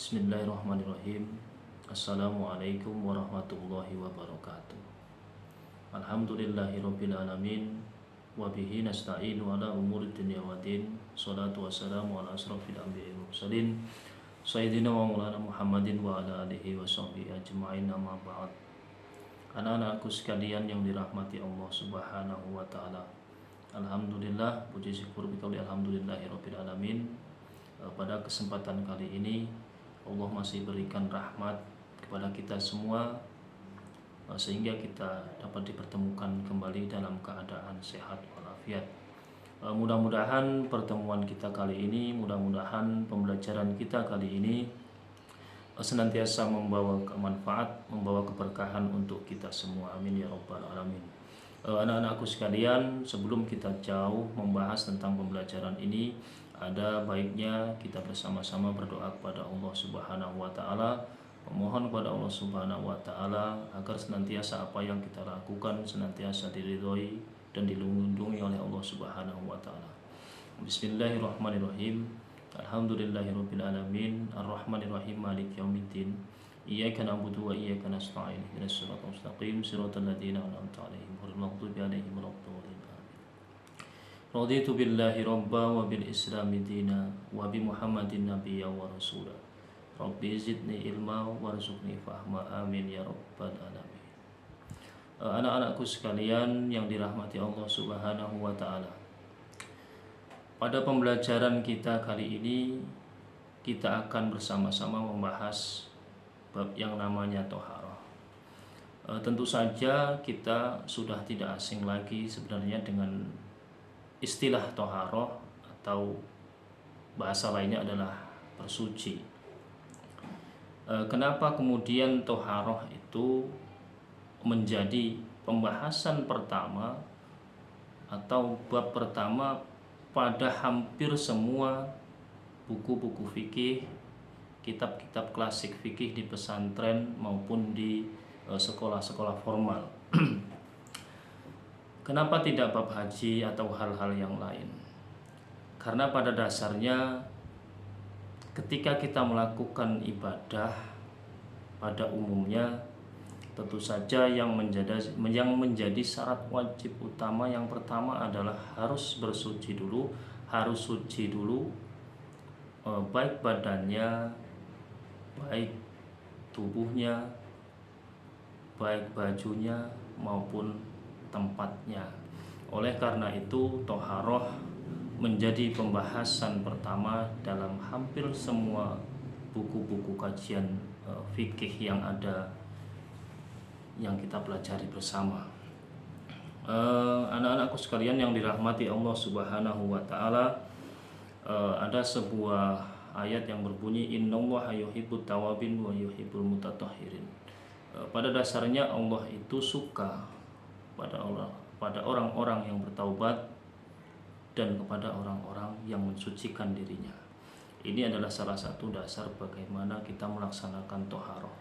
Bismillahirrahmanirrahim. Assalamualaikum warahmatullahi wabarakatuh. Alhamdulillahirabbil alamin wa bihi nasta'inu ala umuri dunya waddin. Shalatu wassalamu ala asrofil anbiya'i wal mursalin sayyidina wa maulana Muhammadin wa ala alihi wa sahbihi ajma'in, amma ba'd. Anak-anakku sekalian yang dirahmati Allah Subhanahu wa taala. Alhamdulillah, puji syukur kita alhamdulillahirabbil alamin. Pada kesempatan kali ini Allah masih berikan rahmat kepada kita semua sehingga kita dapat dipertemukan kembali dalam keadaan sehat walafiat. Mudah-mudahan pertemuan kita kali ini, mudah-mudahan pembelajaran kita kali ini senantiasa membawa manfaat, membawa keberkahan untuk kita semua. Amin ya rabbal alamin. Anak-anakku sekalian, sebelum kita jauh membahas tentang pembelajaran ini, ada baiknya kita bersama-sama berdoa kepada Allah Subhanahu wa taala, memohon kepada Allah Subhanahu wa taala agar senantiasa apa yang kita lakukan senantiasa diridhoi dan dilindungi oleh Allah Subhanahu wa taala. Bismillahirrahmanirrahim. Alhamdulillahirabbil alamin, arrahmanirrahim, maliki yaumiddin. Iyyaka na'budu wa iyyaka nasta'in. Ihdinas siratal mustaqim, siratal ladzina an'amta 'alaihim ghairil maghdubi 'alaihim waladdallin. Raditu billahi rabba wa bil islami dina wa bi Muhammadin nabiyya wa rasula. Rabbi zidni ilma warzuqni fahma, amin ya rabbal alamin. Anak-anakku sekalian yang dirahmati Allah Subhanahu wa taala. Pada pembelajaran kita kali ini kita akan bersama-sama membahas bab yang namanya thaharah. Tentu saja kita sudah tidak asing lagi sebenarnya dengan istilah thaharah, atau bahasa lainnya adalah bersuci. Kenapa kemudian thaharah itu menjadi pembahasan pertama atau bab pertama pada hampir semua buku-buku fikih, kitab-kitab klasik fikih di pesantren maupun di sekolah-sekolah formal? Kenapa tidak bab haji atau hal-hal yang lain? Karena pada dasarnya ketika kita melakukan ibadah pada umumnya, tentu saja yang menjadi syarat wajib utama yang pertama adalah harus bersuci dulu, harus suci dulu, baik badannya, baik tubuhnya, baik bajunya maupun tempatnya. Oleh karena itu thaharah menjadi pembahasan pertama dalam hampir semua buku-buku kajian fikih yang ada, yang kita pelajari bersama. Anak-anakku sekalian yang dirahmati Allah Subhanahu wa taala, ada sebuah ayat yang berbunyi innallaha yuhibbut tawabin wa yuhibbul mutatahhirin. Pada dasarnya Allah itu suka pada orang-orang yang bertaubat dan kepada orang-orang yang mensucikan dirinya. Ini adalah salah satu dasar bagaimana kita melaksanakan thaharah.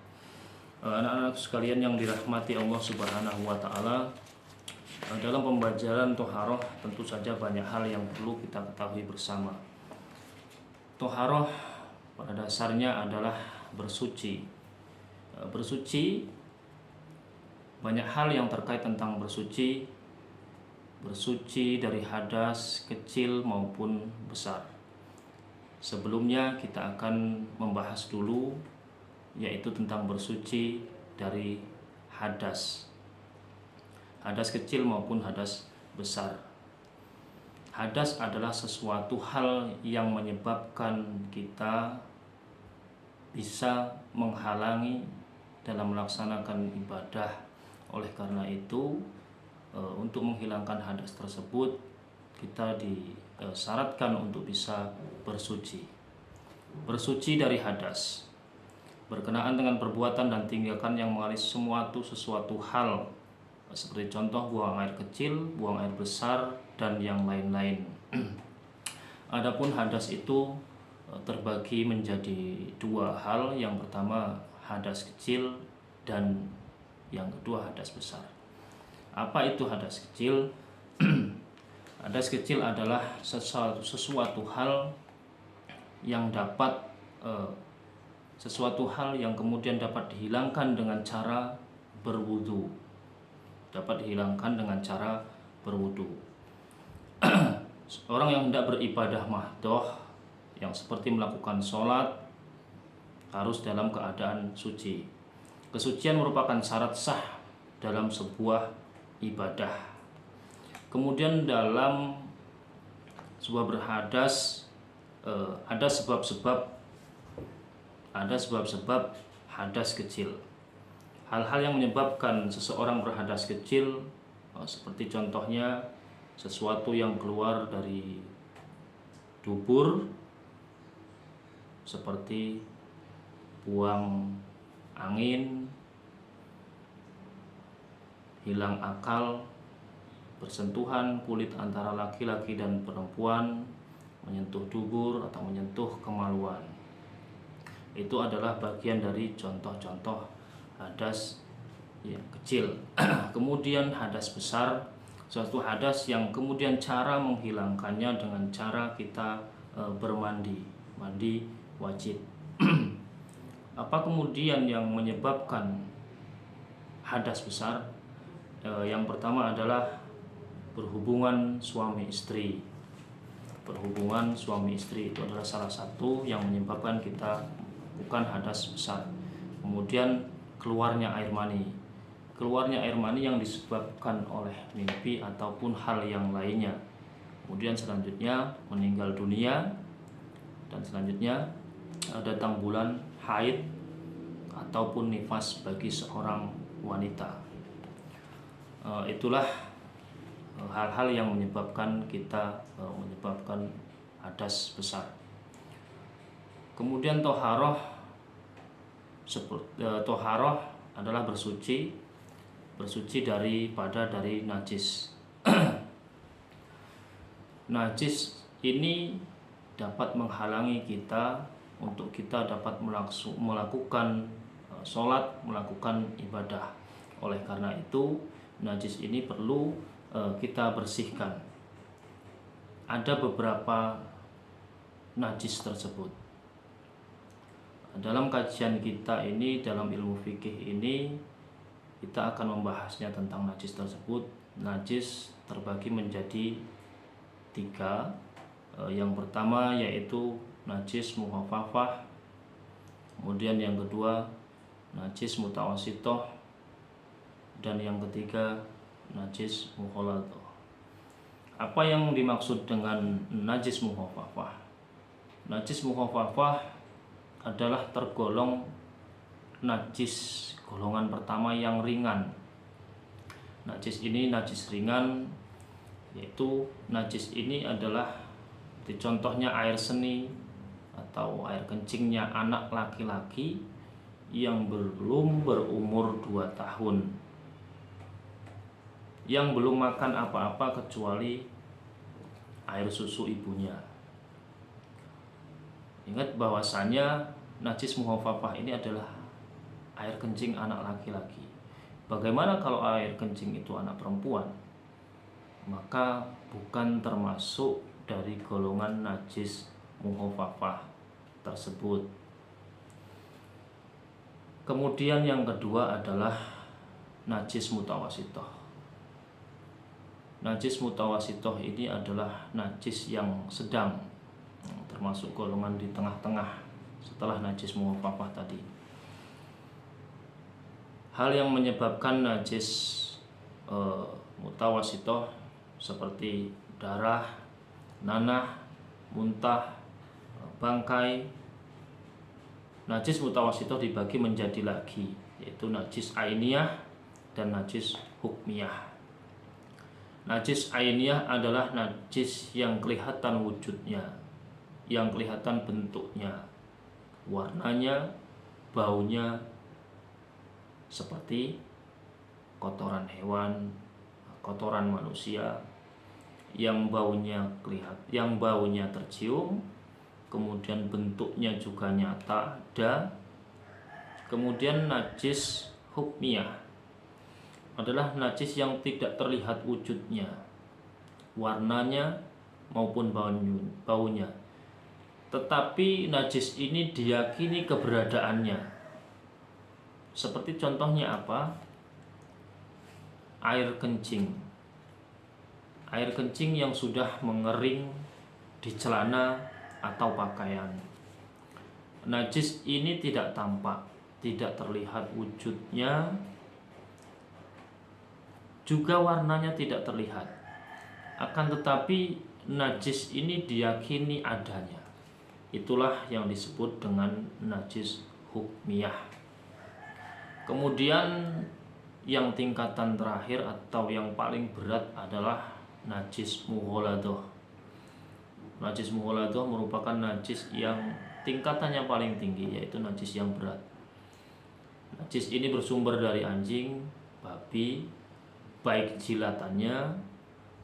Anak-anak sekalian yang dirahmati Allah Subhanahu wa taala, dalam pembelajaran thaharah tentu saja banyak hal yang perlu kita ketahui bersama. Thaharah pada dasarnya adalah bersuci. Bersuci, banyak hal yang terkait tentang bersuci dari hadas kecil maupun besar. Sebelumnya kita akan membahas dulu yaitu tentang bersuci dari hadas kecil maupun hadas besar. Hadas adalah sesuatu hal yang menyebabkan kita bisa menghalangi dalam melaksanakan ibadah. Oleh karena itu, untuk menghilangkan hadas tersebut, kita disyaratkan untuk bisa bersuci. Bersuci dari hadas berkenaan dengan perbuatan dan tinggalkan yang mengalis sesuatu hal, seperti contoh buang air kecil, buang air besar, dan yang lain-lain. Adapun hadas itu terbagi menjadi dua hal. Yang pertama hadas kecil dan yang kedua hadas besar. Apa itu hadas kecil? Hadas kecil adalah sesuatu hal yang dapat sesuatu hal yang kemudian dapat dihilangkan dengan cara berwudu. Dapat dihilangkan dengan cara berwudu. Orang yang hendak beribadah mahdoh, yang seperti melakukan sholat, harus dalam keadaan suci. Kesucian merupakan syarat sah dalam sebuah ibadah. Kemudian dalam sebuah berhadas, ada sebab-sebab hadas kecil. Hal-hal yang menyebabkan seseorang berhadas kecil, seperti contohnya sesuatu yang keluar dari dubur, seperti buang angin, hilang akal, bersentuhan kulit antara laki-laki dan perempuan, menyentuh dubur atau menyentuh kemaluan. Itu adalah bagian dari contoh-contoh hadas yang kecil. Kemudian hadas besar, suatu hadas yang kemudian cara menghilangkannya dengan cara kita bermandi, mandi wajib. Apa kemudian yang menyebabkan hadas besar? Yang pertama adalah berhubungan suami istri. Berhubungan suami istri itu adalah salah satu yang menyebabkan kita bukan hadas besar. Kemudian keluarnya air mani. Keluarnya air mani yang disebabkan oleh mimpi ataupun hal yang lainnya. Kemudian selanjutnya meninggal dunia, dan selanjutnya datang bulan haid ataupun nifas bagi seorang wanita. Itulah hal-hal yang menyebabkan menyebabkan hadas besar. Kemudian toharoh adalah bersuci dari najis. Najis ini dapat menghalangi kita untuk kita dapat melakukan sholat, melakukan ibadah. Oleh karena itu najis ini perlu kita bersihkan. Ada beberapa najis tersebut. Dalam kajian kita ini, dalam ilmu fikih ini, kita akan membahasnya tentang najis tersebut. Najis terbagi menjadi 3. Yang pertama yaitu najis mukhafafah, kemudian yang kedua najis mutawasitoh, dan yang ketiga najis mukhalatoh. Apa yang dimaksud dengan najis mukhafafah? Najis mukhafafah adalah tergolong najis golongan pertama yang ringan. Najis ini najis ringan, yaitu najis ini adalah contohnya air seni atau air kencingnya anak laki-laki yang belum berumur 2 tahun, yang belum makan apa-apa kecuali air susu ibunya. Ingat bahwasanya najis mukhafafah ini adalah air kencing anak laki-laki. Bagaimana kalau air kencing itu anak perempuan? Maka bukan termasuk dari golongan najis mukhafafah tersebut. Kemudian yang kedua adalah najis mutawasitoh. Najis mutawasitoh ini adalah najis yang sedang, termasuk golongan di tengah-tengah setelah najis mukhafafah tadi. Hal yang menyebabkan najis mutawasitoh seperti darah, nanah, muntah, bangkai. Najis mutawasitoh dibagi menjadi lagi, yaitu najis ainiyah dan najis hukmiyah. Najis ainiyah adalah najis yang kelihatan wujudnya, yang kelihatan bentuknya, warnanya, baunya, seperti kotoran hewan, kotoran manusia, yang baunya tercium, kemudian bentuknya juga nyata ada. Kemudian najis hukmiyah adalah najis yang tidak terlihat wujudnya, warnanya maupun baunya, tetapi najis ini diyakini keberadaannya. Seperti contohnya apa? Air kencing. Air kencing yang sudah mengering di celana atau pakaian. Najis ini tidak tampak, tidak terlihat wujudnya, juga warnanya tidak terlihat. Akan tetapi najis ini diyakini adanya. Itulah yang disebut dengan najis hukmiyah. Kemudian yang tingkatan terakhir atau yang paling berat adalah najis mughaladah. Najis mughaladah merupakan najis yang tingkatannya paling tinggi, yaitu najis yang berat. Najis ini bersumber dari anjing, babi, baik jilatannya,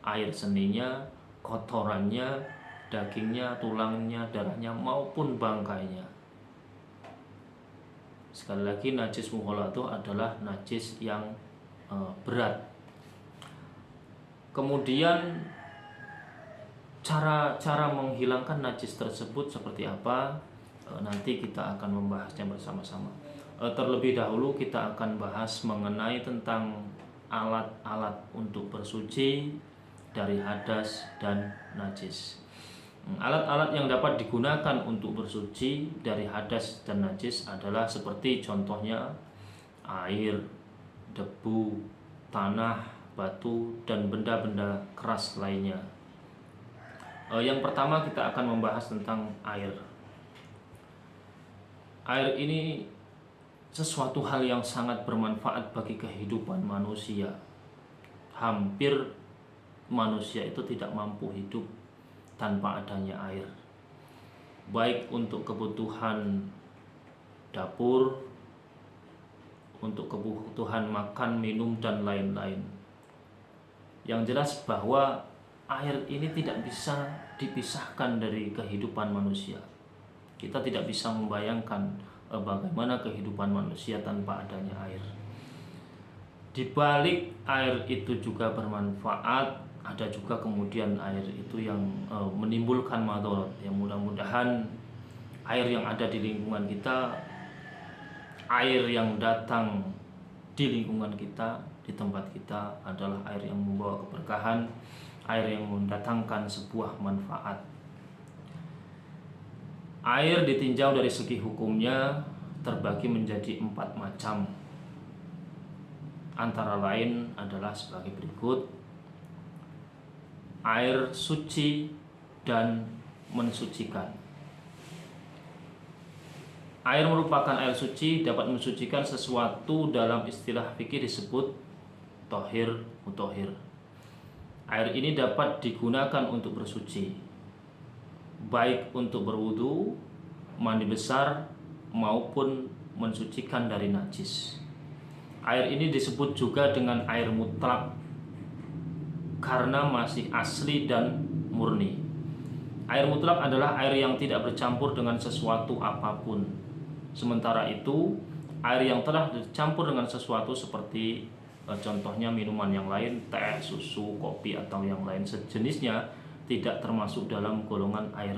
air seninya, kotorannya, dagingnya, tulangnya, darahnya maupun bangkainya. Sekali lagi, najis mughaladah adalah najis yang berat. Kemudian cara menghilangkan najis tersebut seperti apa? Nanti kita akan membahasnya bersama-sama. Terlebih dahulu kita akan bahas mengenai tentang alat-alat untuk bersuci dari hadas dan najis. Alat-alat yang dapat digunakan untuk bersuci dari hadas dan najis adalah seperti contohnya air, debu, tanah, batu, dan benda-benda keras lainnya. Yang pertama kita akan membahas tentang air. Air ini sesuatu hal yang sangat bermanfaat bagi kehidupan manusia. Hampir manusia itu tidak mampu hidup tanpa adanya air, baik untuk kebutuhan dapur, untuk kebutuhan makan, minum, dan lain-lain. Yang jelas bahwa air ini tidak bisa dipisahkan dari kehidupan manusia. Kita tidak bisa membayangkan bagaimana kehidupan manusia tanpa adanya air. Di balik air itu juga bermanfaat, ada juga kemudian air itu yang menimbulkan madarat. Yang mudah-mudahan air yang ada di lingkungan kita, air yang datang di lingkungan kita, di tempat kita adalah air yang membawa keberkahan, air yang mendatangkan sebuah manfaat. Air ditinjau dari segi hukumnya terbagi menjadi 4 macam. Antara lain adalah sebagai berikut: air suci dan mensucikan. Air merupakan air suci, dapat mensucikan sesuatu, dalam istilah fikih disebut tohir mutohir. Air ini dapat digunakan untuk bersuci, baik untuk berwudu, mandi besar, maupun mensucikan dari najis. Air ini disebut juga dengan air mutlak karena masih asli dan murni. Air mutlak adalah air yang tidak bercampur dengan sesuatu apapun. Sementara itu, air yang telah dicampur dengan sesuatu seperti contohnya minuman yang lain, teh, susu, kopi, atau yang lain sejenisnya, tidak termasuk dalam golongan air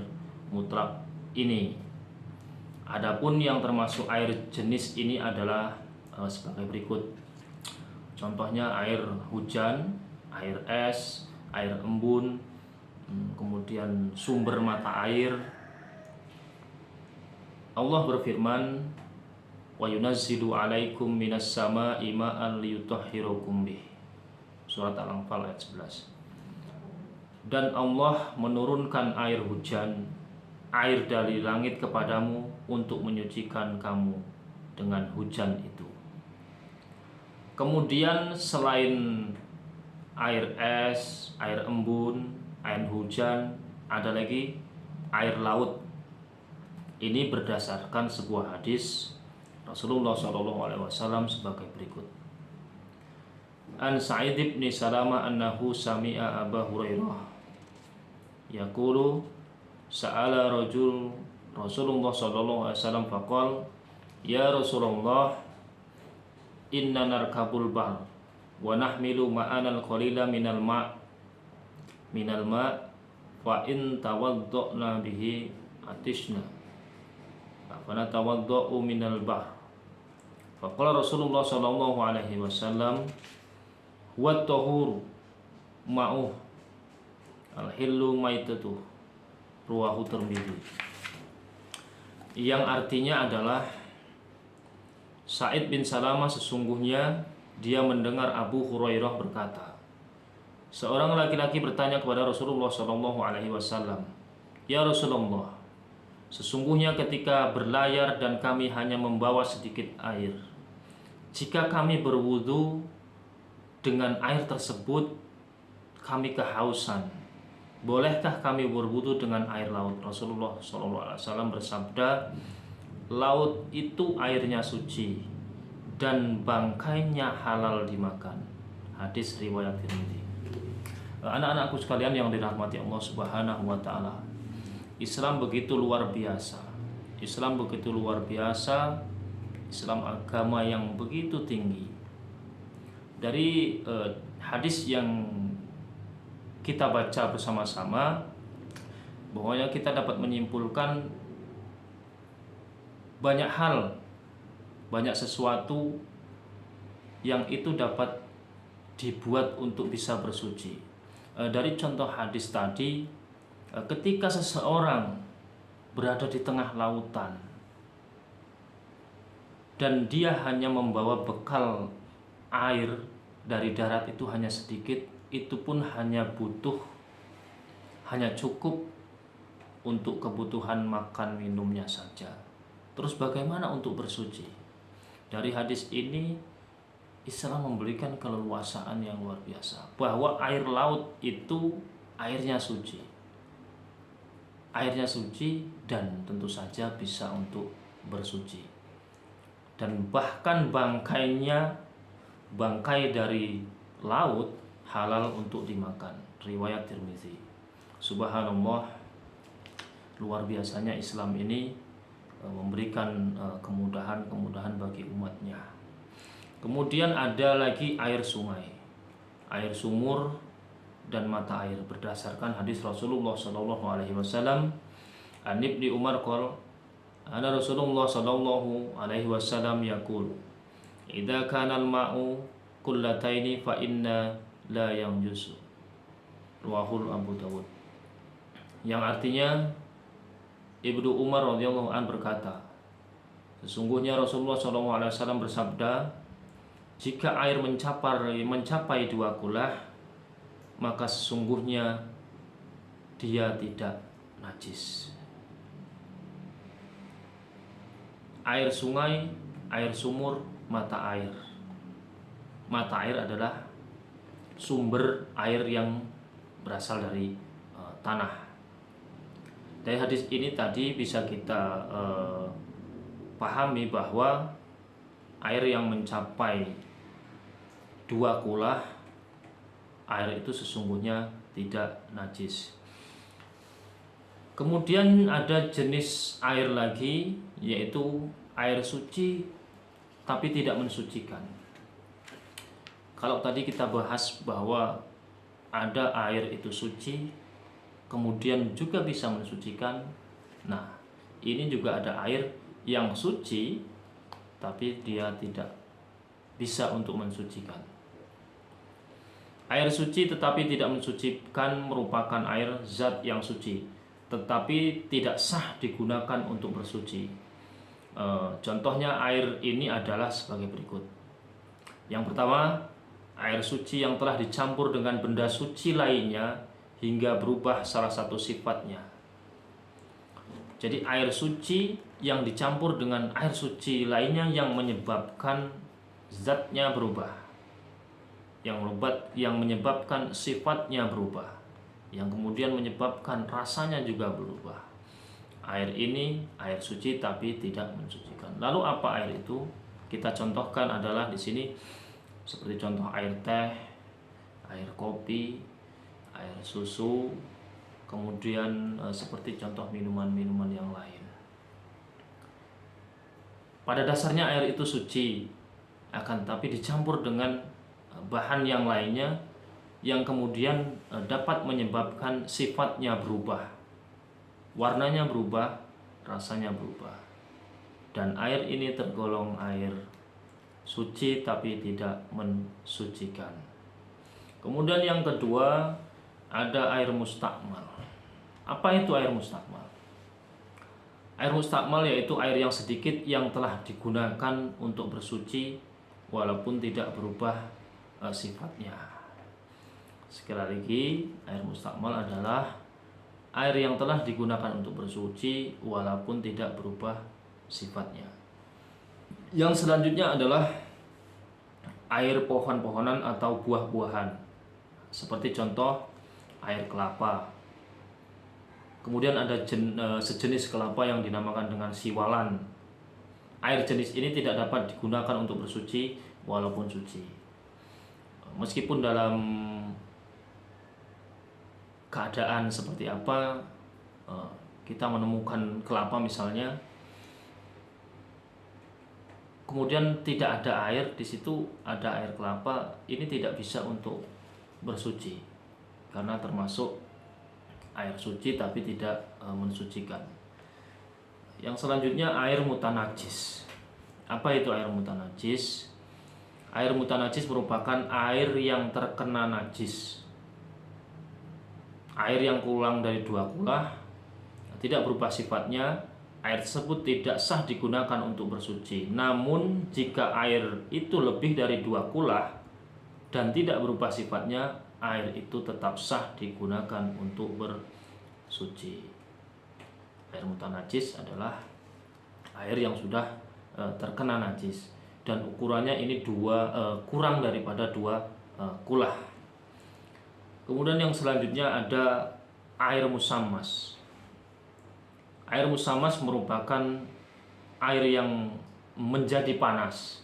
mutlak ini. Adapun yang termasuk air jenis ini adalah sebagai berikut. Contohnya air hujan, air es, air embun, kemudian sumber mata air. Allah berfirman, wa yunazzilu 'alaikum minas sama'i ma'an liyutahhirakum bih. Surat Al-Anfal ayat 11. Dan Allah menurunkan air hujan, air dari langit kepadamu untuk menyucikan kamu dengan hujan itu. Kemudian selain air es, air embun, air hujan, ada lagi air laut. Ini berdasarkan sebuah hadis Rasulullah SAW sebagai berikut. An Sa'id bin Salamah annahu sami'a Abu Hurairah yaqulu sa'ala rajul Rasulullah SAW faqala ya Rasulullah inna narkabul bahr wa nahmilu ma'anal qalila minal ma' fa in tawadda'na bihi atishna fanatawaddau minal bahr. Faqala Rasulullah sallallahu alaihi wasallam huwa tahuru ma'uh al-hillu maitatuh, rawahu Tirmidzi. Yang artinya adalah Sa'id bin Salamah sesungguhnya dia mendengar Abu Hurairah berkata, seorang laki-laki bertanya kepada Rasulullah sallallahu alaihi wasallam, "Ya Rasulullah, sesungguhnya ketika berlayar dan kami hanya membawa sedikit air, jika kami berwudu dengan air tersebut kami kehausan, bolehkah kami berwudu dengan air laut?" Rasulullah SAW bersabda, laut itu airnya suci dan bangkainya halal dimakan. Hadis riwayat Tirmidzi. Anak-anakku sekalian yang dirahmati Allah Subhanahu wa taala, Islam begitu luar biasa. Islam begitu luar biasa. Islam agama yang begitu tinggi. Dari hadis yang kita baca bersama-sama, bahwanya kita dapat menyimpulkan banyak hal, banyak sesuatu yang itu dapat dibuat untuk bisa bersuci. Dari contoh hadis tadi, ketika seseorang berada di tengah lautan dan dia hanya membawa bekal air dari darat itu hanya sedikit, itu pun hanya cukup untuk kebutuhan makan minumnya saja. Terus bagaimana untuk bersuci? Dari hadis ini Islam memberikan keleluasaan yang luar biasa, bahwa air laut itu airnya suci. Airnya suci dan tentu saja bisa untuk bersuci. Dan bahkan bangkai dari laut halal untuk dimakan. Riwayat Tirmidzi. Subhanallah, luar biasanya Islam ini memberikan kemudahan-kemudahan bagi umatnya. Kemudian ada lagi air sungai, air sumur dan mata air berdasarkan hadis Rasulullah sallallahu alaihi wasallam. An Ibnu Umar qala ana Rasulullah sallallahu alaihi wasallam yaqul idza kana al-ma'u qullataini fa inna la yanjusu. Rawahu Abu Dawud. Yang artinya Ibnu Umar radhiyallahu an berkata, sesungguhnya Rasulullah sallallahu alaihi wasallam bersabda, jika air mencapai 2 kulah, maka sesungguhnya dia tidak najis. Air sungai, air sumur, mata air. Mata air adalah sumber air yang berasal dari tanah. Dari hadis ini tadi bisa kita pahami bahwa air yang mencapai 2 kulah, air itu sesungguhnya tidak najis. Kemudian ada jenis air lagi, yaitu air suci tapi tidak mensucikan. Kalau tadi kita bahas bahwa ada air itu suci, kemudian juga bisa mensucikan. Nah, ini juga ada air yang suci tapi dia tidak bisa untuk mensucikan. Air suci tetapi tidak mensucikan merupakan air zat yang suci, tetapi tidak sah digunakan untuk bersuci. Contohnya air ini adalah sebagai berikut. Yang pertama, air suci yang telah dicampur dengan benda suci lainnya hingga berubah salah satu sifatnya. Jadi air suci yang dicampur dengan air suci lainnya yang menyebabkan zatnya berubah, yang menyebabkan sifatnya berubah, yang kemudian menyebabkan rasanya juga berubah. Air ini air suci tapi tidak mensucikan. Lalu apa air itu? Kita contohkan adalah di sini seperti contoh air teh, air kopi, air susu, kemudian seperti contoh minuman-minuman yang lain. Pada dasarnya air itu suci, akan tapi dicampur dengan bahan yang lainnya yang kemudian dapat menyebabkan sifatnya berubah. warnanya berubah, rasanya berubah. Dan air ini tergolong air suci tapi tidak mensucikan. Kemudian yang kedua, ada air mustakmal. Apa itu air mustakmal? Air mustakmal yaitu air yang sedikit yang telah digunakan untuk bersuci walaupun tidak berubah sifatnya. Sekali lagi, air mustakmal adalah air yang telah digunakan untuk bersuci walaupun tidak berubah sifatnya. Yang selanjutnya adalah air pohon-pohonan atau buah-buahan. Seperti contoh air kelapa. Kemudian ada sejenis kelapa yang dinamakan dengan siwalan. Air jenis ini tidak dapat digunakan untuk bersuci walaupun suci. Meskipun dalam keadaan seperti apa kita menemukan kelapa misalnya, kemudian tidak ada air di situ, ada air kelapa, ini tidak bisa untuk bersuci karena termasuk air suci tapi tidak mensucikan. Yang selanjutnya air mutanajis. Apa itu air mutanajis? Air mutanajis merupakan air yang terkena najis. Air yang kurang dari 2 kulah, tidak berubah sifatnya, air tersebut tidak sah digunakan untuk bersuci. Namun jika air itu lebih dari 2 kulah dan tidak berubah sifatnya, air itu tetap sah digunakan untuk bersuci. Air mutanajis adalah air yang sudah terkena najis dan ukurannya ini kurang daripada 2 kulah. Kemudian yang selanjutnya ada air musammas. Air musammas merupakan air yang menjadi panas.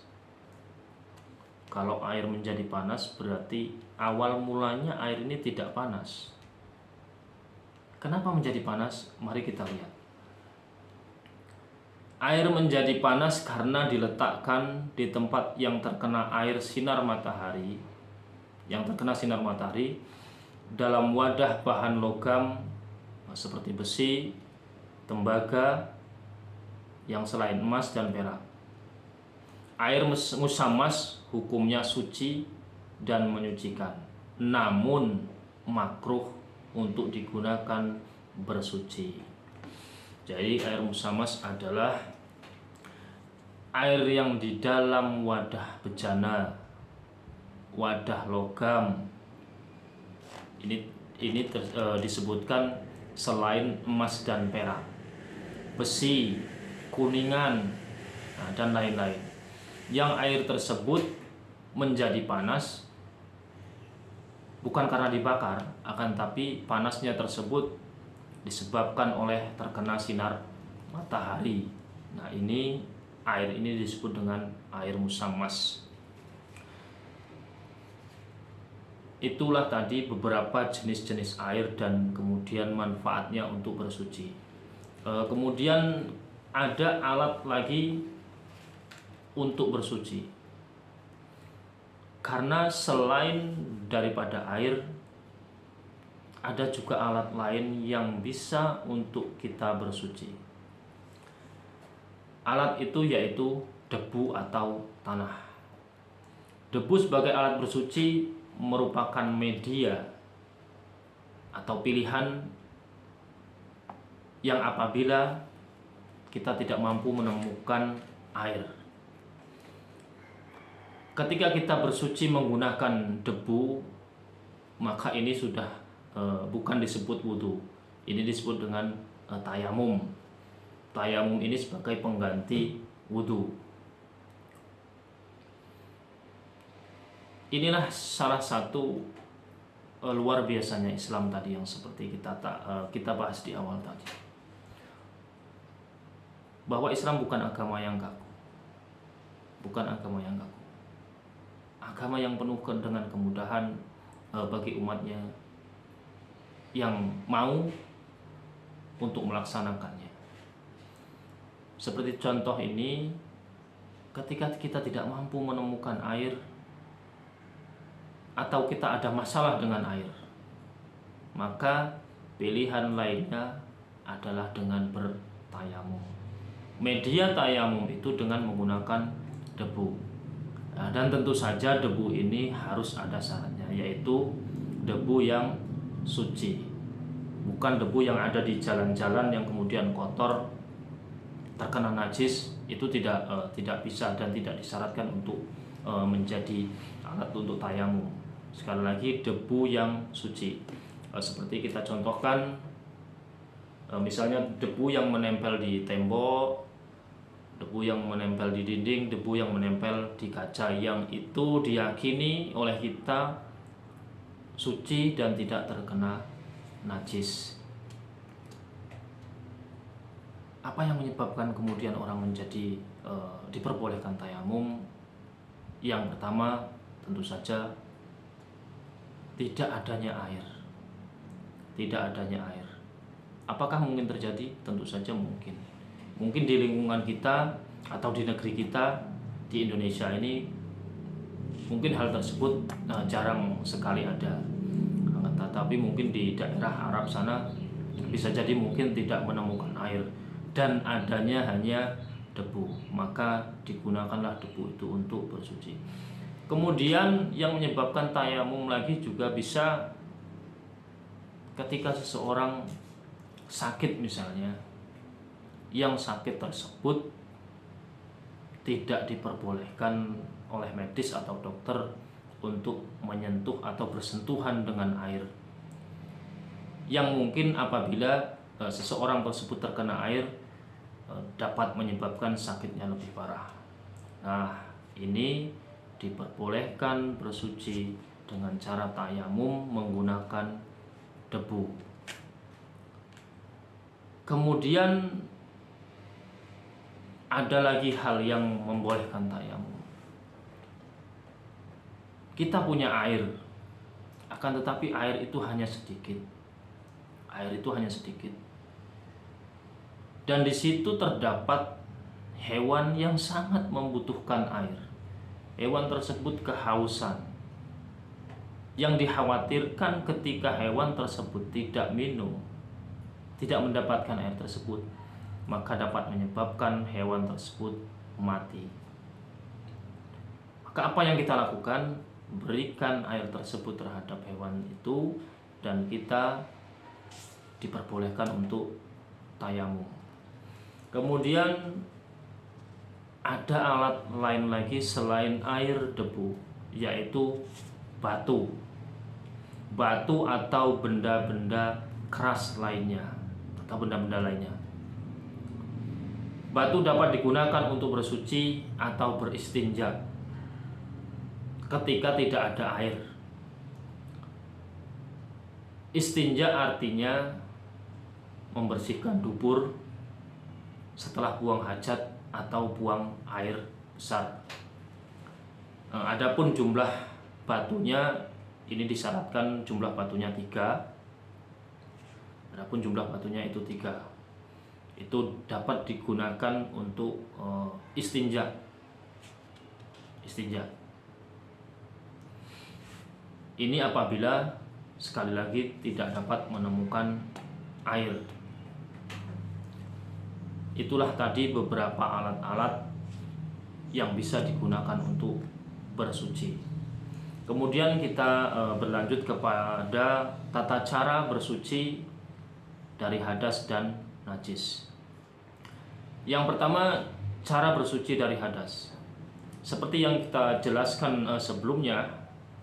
Kalau air menjadi panas berarti awal mulanya air ini tidak panas. Kenapa menjadi panas? Mari kita lihat. Air menjadi panas karena diletakkan di tempat yang terkena air sinar matahari, dalam wadah bahan logam seperti besi, tembaga yang selain emas dan perak. Air musammas hukumnya suci dan menyucikan, namun makruh untuk digunakan bersuci. Jadi air musammas adalah air yang di dalam wadah bejana, wadah logam. Ini disebutkan selain emas dan perak, besi, kuningan, dan lain-lain. Yang air tersebut menjadi panas bukan karena dibakar, akan tapi panasnya tersebut disebabkan oleh terkena sinar matahari. Nah, air ini disebut dengan air musammas. Itulah tadi beberapa jenis-jenis air dan kemudian manfaatnya untuk bersuci. Kemudian ada alat lagi untuk bersuci. Karena selain daripada air, ada juga alat lain yang bisa untuk kita bersuci. Alat itu yaitu debu atau tanah. Debu sebagai alat bersuci merupakan media atau pilihan yang apabila kita tidak mampu menemukan air. Ketika kita bersuci menggunakan debu, maka ini sudah bukan disebut wudhu. Ini disebut dengan tayamum. Tayamum ini sebagai pengganti wudhu. Inilah salah satu luar biasanya Islam tadi yang seperti kita bahas di awal tadi. Bahwa Islam bukan agama yang kaku. Bukan agama yang kaku. Agama yang penuh dengan kemudahan bagi umatnya yang mau untuk melaksanakannya. Seperti contoh ini, ketika kita tidak mampu menemukan air atau kita ada masalah dengan air, maka pilihan lainnya adalah dengan bertayamum. Media tayamum itu dengan menggunakan debu. Nah, dan tentu saja debu ini harus ada syaratnya, yaitu debu yang suci. Bukan debu yang ada di jalan-jalan yang kemudian kotor, terkena najis, itu tidak bisa dan tidak disyaratkan untuk menjadi alat untuk tayamum. Sekali lagi, debu yang suci. Seperti kita contohkan, misalnya debu yang menempel di tembok, debu yang menempel di dinding, debu yang menempel di kaca, yang itu diyakini oleh kita suci dan tidak terkena najis. Apa yang menyebabkan kemudian orang menjadi diperbolehkan tayamum? Yang pertama, tentu saja tidak adanya air. Tidak adanya air. Apakah mungkin terjadi? Tentu saja mungkin. Mungkin di lingkungan kita atau di negeri kita, di Indonesia ini, mungkin hal tersebut jarang sekali ada. Tetapi mungkin di daerah Arab sana bisa jadi mungkin tidak menemukan air dan adanya hanya debu, maka digunakanlah debu itu untuk bersuci. Kemudian yang menyebabkan tayamum lagi juga bisa ketika seseorang sakit misalnya, yang sakit tersebut tidak diperbolehkan oleh medis atau dokter untuk menyentuh atau bersentuhan dengan air, yang mungkin apabila seseorang tersebut terkena air dapat menyebabkan sakitnya lebih parah. Nah, ini diperbolehkan bersuci dengan cara tayamum menggunakan debu. Kemudian ada lagi hal yang membolehkan tayamum. Kita punya air, akan tetapi air itu hanya sedikit. Air itu hanya sedikit. Dan di situ terdapat hewan yang sangat membutuhkan air. Hewan tersebut kehausan. Yang dikhawatirkan ketika hewan tersebut tidak minum, tidak mendapatkan air tersebut, maka dapat menyebabkan hewan tersebut mati. Maka apa yang kita lakukan? Berikan air tersebut terhadap hewan itu, dan kita diperbolehkan untuk tayamum. Kemudian ada alat lain lagi selain air, debu, yaitu batu. Batu atau benda-benda keras lainnya, atau benda-benda lainnya. Batu dapat digunakan untuk bersuci atau beristinja ketika tidak ada air. Istinja artinya membersihkan dubur setelah buang hajat atau buang air besar. Adapun jumlah batunya, ini disyaratkan jumlah batunya 3. Adapun jumlah batunya itu 3. Itu dapat digunakan untuk istinja. Ini apabila sekali lagi tidak dapat menemukan air. Itulah tadi beberapa alat-alat yang bisa digunakan untuk bersuci. Kemudian kita berlanjut kepada tata cara bersuci dari hadas dan najis. Yang pertama, cara bersuci dari hadas. Seperti yang kita jelaskan sebelumnya,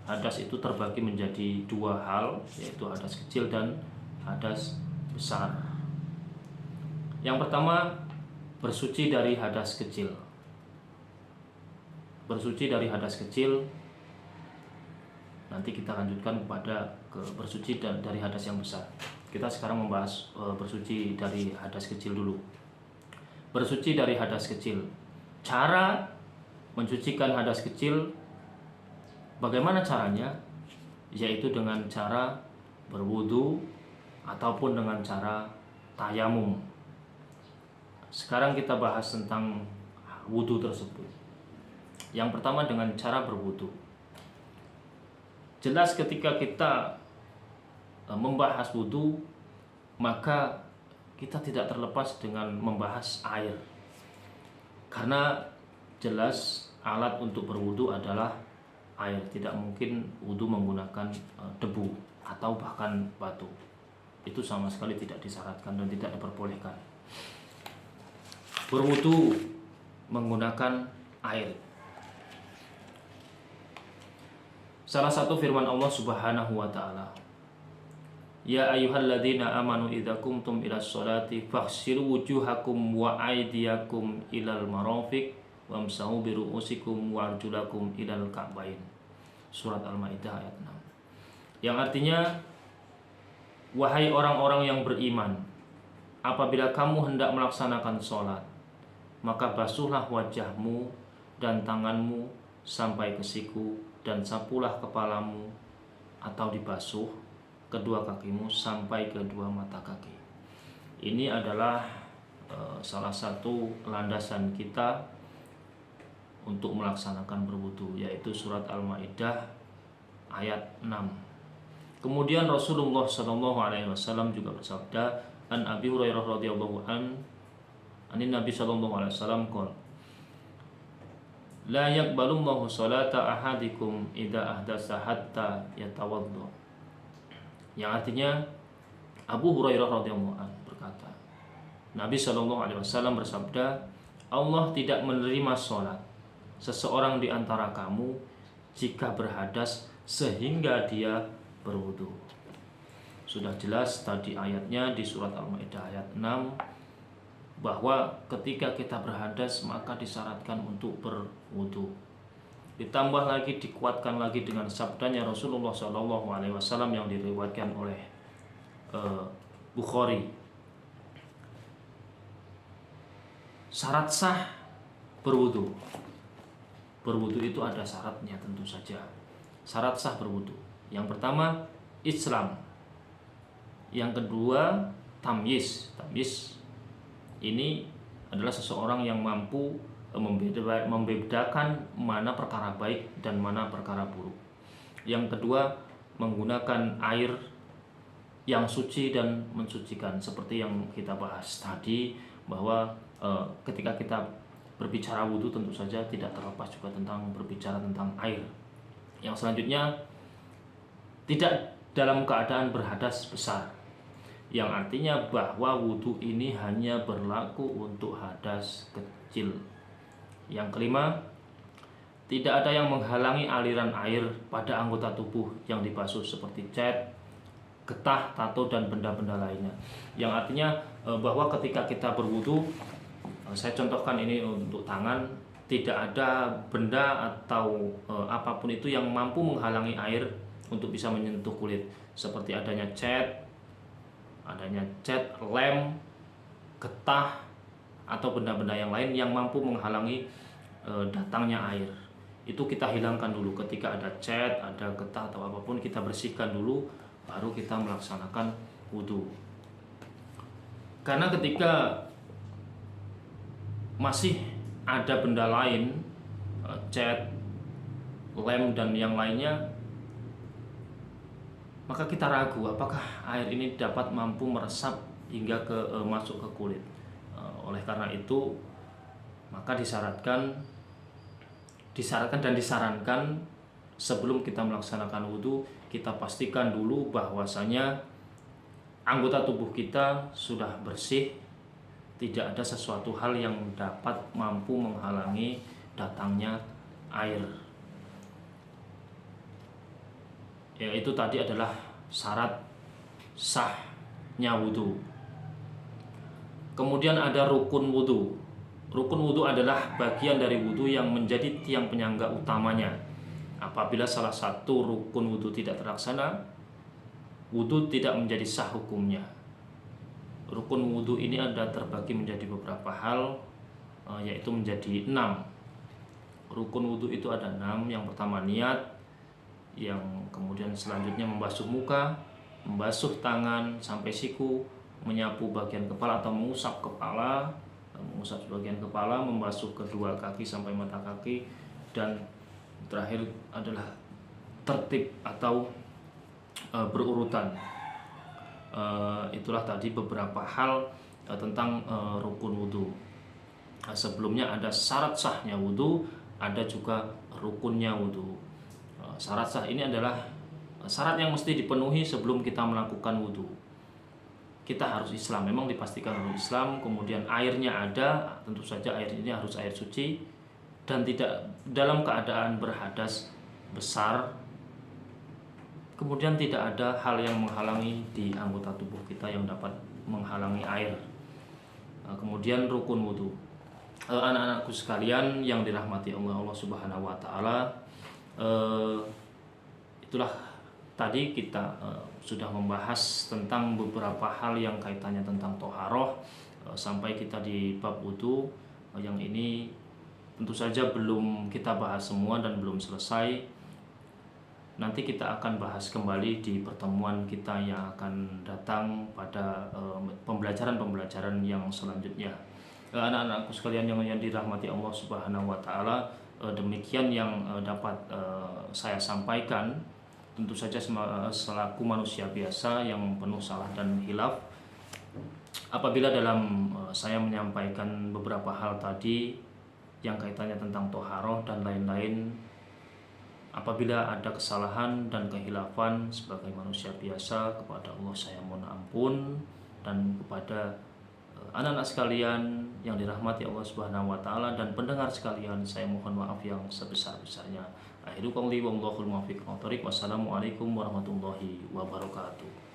hadas itu terbagi menjadi 2 hal, yaitu hadas kecil dan hadas besar. Yang pertama, bersuci dari hadas kecil. Bersuci dari hadas kecil, nanti kita lanjutkan kepada bersuci dari hadas yang besar. Kita sekarang membahas bersuci dari hadas kecil dulu. Bersuci dari hadas kecil. Cara mencucikan hadas kecil, bagaimana caranya? Yaitu dengan cara berwudu ataupun dengan cara tayamum. Sekarang kita bahas tentang wudu tersebut. Yang pertama dengan cara berwudu. Jelas ketika kita membahas wudu, maka kita tidak terlepas dengan membahas air. Karena jelas alat untuk berwudu adalah air. Tidak mungkin wudu menggunakan debu atau bahkan batu. Itu sama sekali tidak disyaratkan dan tidak diperbolehkan. Berwudu menggunakan air. Salah satu firman Allah Subhanahu wa taala, Ya ayyuhalladzina amanu idza qumtum ilas sholati faghsilu wujuhakum wa aydiyakum ilal marafiq wamsahu bi ru'usikum wa arjulakum ilal ka'bain. Surat Al-Maidah ayat 6. Yang artinya, wahai orang-orang yang beriman, apabila kamu hendak melaksanakan sholat, maka basuhlah wajahmu dan tanganmu sampai ke siku, dan sapulah kepalamu atau dibasuh kedua kakimu sampai kedua mata kaki. Ini adalah salah satu landasan kita untuk melaksanakan berwudu, yaitu surat Al-Maidah ayat 6. Kemudian Rasulullah SAW juga bersabda, An Abi Hurairah radhiyallahu anin Nabi sallallahu alaihi wasallam qala, La yaqbalullahu salata ahadikum idza ahdasa hatta yatawadda. Yang artinya, Abu Hurairah radhiyallahu anhu berkata, Nabi sallallahu alaihi wasallam bersabda, Allah tidak menerima salat seseorang di antara kamu jika berhadas sehingga dia berwudu. Sudah jelas tadi ayatnya di surat Al-Maidah ayat 6 bahwa ketika kita berhadas maka disyaratkan untuk berwudu. Ditambah lagi, dikuatkan lagi dengan sabdanya Rasulullah SAW yang diriwayatkan oleh Bukhari. Syarat sah berwudu. Berwudu itu ada syaratnya tentu saja. Syarat sah berwudu. Yang pertama Islam. Yang kedua tamyiz. Tamyiz ini adalah seseorang yang mampu membedakan mana perkara baik dan mana perkara buruk. Yang kedua, menggunakan air yang suci dan mensucikan, seperti yang kita bahas tadi bahwa ketika kita berbicara wudu tentu saja tidak terlepas juga tentang berbicara tentang air. Yang selanjutnya, tidak dalam keadaan berhadas besar, yang artinya bahwa wudu ini hanya berlaku untuk hadas kecil. Yang kelima, tidak ada yang menghalangi aliran air pada anggota tubuh yang dibasuh seperti cat, getah, tato, dan benda-benda lainnya. Yang artinya bahwa ketika kita berwudu, saya contohkan ini untuk tangan, tidak ada benda atau apapun itu yang mampu menghalangi air untuk bisa menyentuh kulit, seperti adanya cat, lem, getah, atau benda-benda yang lain yang mampu menghalangi datangnya air. Itu kita hilangkan dulu. Ketika ada cat, ada getah atau apapun, kita bersihkan dulu, baru kita melaksanakan wudu. Karena ketika masih ada benda lain, cat, lem, dan yang lainnya, maka kita ragu apakah air ini dapat mampu meresap hingga masuk ke kulit. Oleh karena itu, maka disarankan dan disarankan sebelum kita melaksanakan wudu, kita pastikan dulu bahwasanya anggota tubuh kita sudah bersih, tidak ada sesuatu hal yang dapat mampu menghalangi datangnya air. Yaitu tadi adalah syarat sahnya wudu. Kemudian ada rukun wudu. Rukun wudu adalah bagian dari wudu yang menjadi tiang penyangga utamanya. Apabila salah satu rukun wudu tidak terlaksana, wudu tidak menjadi sah hukumnya. Rukun wudu ini ada terbagi menjadi beberapa hal, yaitu menjadi 6. Rukun wudu itu ada 6. Yang pertama niat, yang kemudian selanjutnya membasuh muka, membasuh tangan sampai siku, menyapu bagian kepala atau mengusap kepala, mengusap sebagian kepala, membasuh kedua kaki sampai mata kaki, dan terakhir adalah tertib atau berurutan. Itulah tadi beberapa hal tentang rukun wudhu. Sebelumnya ada syarat sahnya wudhu, ada juga rukunnya wudhu. Syarat sah ini adalah syarat yang mesti dipenuhi sebelum kita melakukan wudhu. Kita harus Islam, memang dipastikan harus Islam. Kemudian airnya ada, tentu saja air ini harus air suci dan tidak dalam keadaan berhadas besar. Kemudian tidak ada hal yang menghalangi di anggota tubuh kita yang dapat menghalangi air. Kemudian rukun wudhu. Anak-anakku sekalian yang dirahmati Allah Subhanahu wa taala, itulah tadi kita sudah membahas tentang beberapa hal yang kaitannya tentang toharoh, sampai kita di bab wudhu. Yang ini tentu saja belum kita bahas semua dan belum selesai. Nanti kita akan bahas kembali di pertemuan kita yang akan datang pada pembelajaran-pembelajaran yang selanjutnya. Anak-anakku sekalian yang dirahmati Allah Subhanahu wa taala, demikian yang dapat saya sampaikan. Tentu saja selaku manusia biasa yang penuh salah dan hilaf, apabila dalam saya menyampaikan beberapa hal tadi yang kaitannya tentang toharoh dan lain-lain, apabila ada kesalahan dan kehilafan sebagai manusia biasa, kepada Allah saya mohon ampun, dan kepada anak-anak sekalian yang dirahmati Allah Subhanahu wa taala dan pendengar sekalian, saya mohon maaf yang sebesar-besarnya. Akhiru qouli wallahul muwaffiq. Wassalamualaikum warahmatullahi wabarakatuh.